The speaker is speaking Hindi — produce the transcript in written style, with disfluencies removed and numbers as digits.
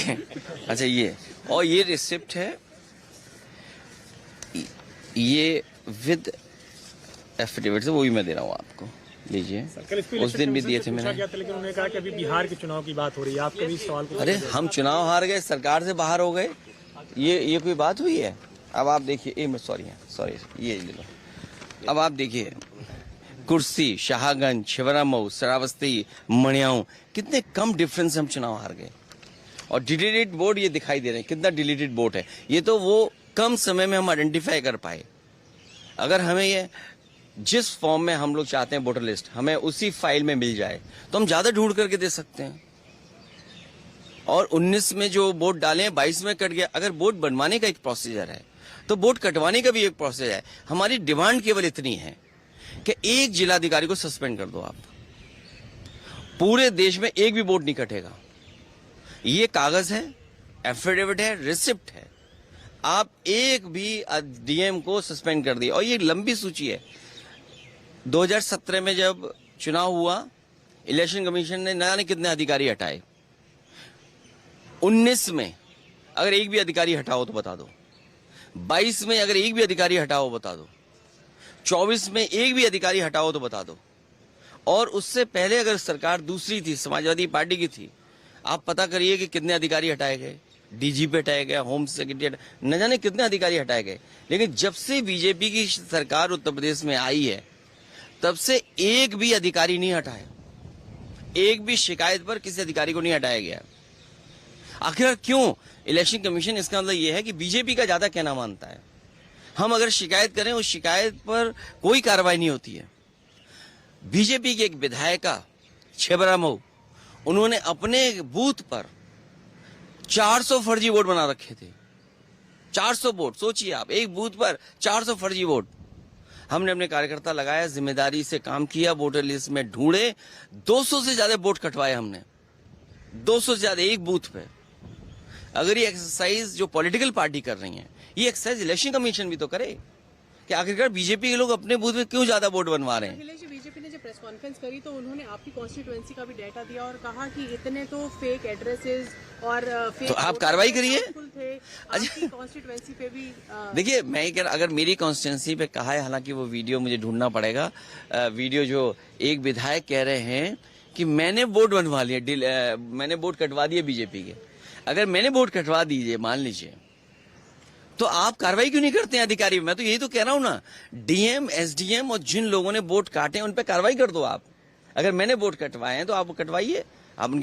देखिए, अच्छा ये और ये रिसिप्ट है, ये विद एफिडेविट से, वो भी मैं दे रहा हूँ आपको, लीजिए। उस दिन भी दिए थे मैंने। लेकिन उन्होंने कहा कि अभी बिहार के चुनाव की बात हो रही है, आप कभी सवाल को अरे हम चुनाव हार गए, सरकार से बाहर हो गए, ये कोई बात हुई है? अब आप देखिए, सॉरी ये ले लो। अब आप देखिए, कुर्सी, शाहगंज, छिबरामऊ, श्रावस्ती, मणियाऊ, कितने कम डिफरेंस से हम चुनाव हार गए। और डिलीटेड वोट ये दिखाई दे रहे हैं, कितना डिलीटेड वोट है। ये तो वो कम समय में हम आइडेंटिफाई कर पाए। अगर हमें ये जिस फॉर्म में हम लोग चाहते हैं वोटर लिस्ट, हमें उसी फाइल में मिल जाए तो हम ज्यादा ढूंढ करके दे सकते हैं। और 19 में जो वोट डाले, 22 में कट गया। अगर वोट बनवाने का एक प्रोसीजर है तो वोट कटवाने का भी एक प्रोसीजर है। हमारी डिमांड केवल इतनी है कि एक जिलाधिकारी को सस्पेंड कर दो आप, पूरे देश में एक भी वोट नहीं कटेगा। ये कागज है, एफिडेविट है, रिसिप्ट है, आप एक भी डीएम को सस्पेंड कर दिए। और ये लंबी सूची है। 2017 में जब चुनाव हुआ, इलेक्शन कमीशन ने न जाने कितने अधिकारी हटाए। 19 में अगर एक भी अधिकारी हटाओ तो बता दो, 22 में अगर एक भी अधिकारी हटाओ बता दो, 24 में एक भी अधिकारी हटाओ तो बता दो। और उससे पहले अगर सरकार दूसरी थी, समाजवादी पार्टी की थी, आप पता करिए कि कितने अधिकारी हटाए गए। डीजीपी हटाए गए, होम सेक्रेटरी, न जाने कितने अधिकारी हटाए गए। लेकिन जब से बीजेपी की सरकार उत्तर प्रदेश में आई है, तब से एक भी अधिकारी नहीं हटाया, एक भी शिकायत पर किसी अधिकारी को नहीं हटाया गया। आखिर क्यों? इलेक्शन कमीशन, इसका मतलब यह है कि बीजेपी का ज्यादा कहना मानता है। हम अगर शिकायत करें, उस शिकायत पर कोई कार्रवाई नहीं होती है। बीजेपी की एक विधायिका छिबरामऊ, उन्होंने अपने बूथ पर 400 फर्जी वोट बना रखे थे। 400 वोट, सोचिए आप, एक बूथ पर 400 फर्जी वोट। हमने अपने कार्यकर्ता लगाया, जिम्मेदारी से काम किया, वोटर लिस्ट में ढूंढे, 200 से ज्यादा वोट कटवाए हमने, 200 से ज्यादा एक बूथ पे। अगर ये एक्सरसाइज जो पॉलिटिकल पार्टी कर रही है, ये एक्सरसाइज इलेक्शन कमीशन भी तो करे कि आखिरकार बीजेपी के लोग अपने बूथ में क्यों ज्यादा वोट बनवा रहे हैं। बीजेपी ने जब प्रेस कॉन्फ्रेंस करी तो उन्होंने आपकी कॉन्स्टिट्यूएंसी का भी डाटा दिया और कहा कि इतने तो फेक एड्रेसेस और फेक, तो आप कार्रवाई करिए। अच्छा, कॉन्स्टिट्यूएंसी पे भी देखिए, मैं कह रहा, अगर मेरी कॉन्स्टिट्यूएंसी पे कहा है, हालांकि वो वीडियो मुझे ढूंढना पड़ेगा, वीडियो जो एक विधायक कह रहे हैं कि मैंने वोट बनवा लिया, मैंने वोट कटवा दिए बीजेपी के। अगर मैंने वोट कटवा दीजिए, मान लीजिए, तो आप कार्रवाई क्यों नहीं करते हैं अधिकारी? मैं तो यही तो कह रहा हूं ना, डीएम, एसडीएम और जिन लोगों ने वोट काटे उन पे कार्रवाई कर दो आप। अगर मैंने वोट कटवाए हैं तो आप कटवाइए, आप उनकी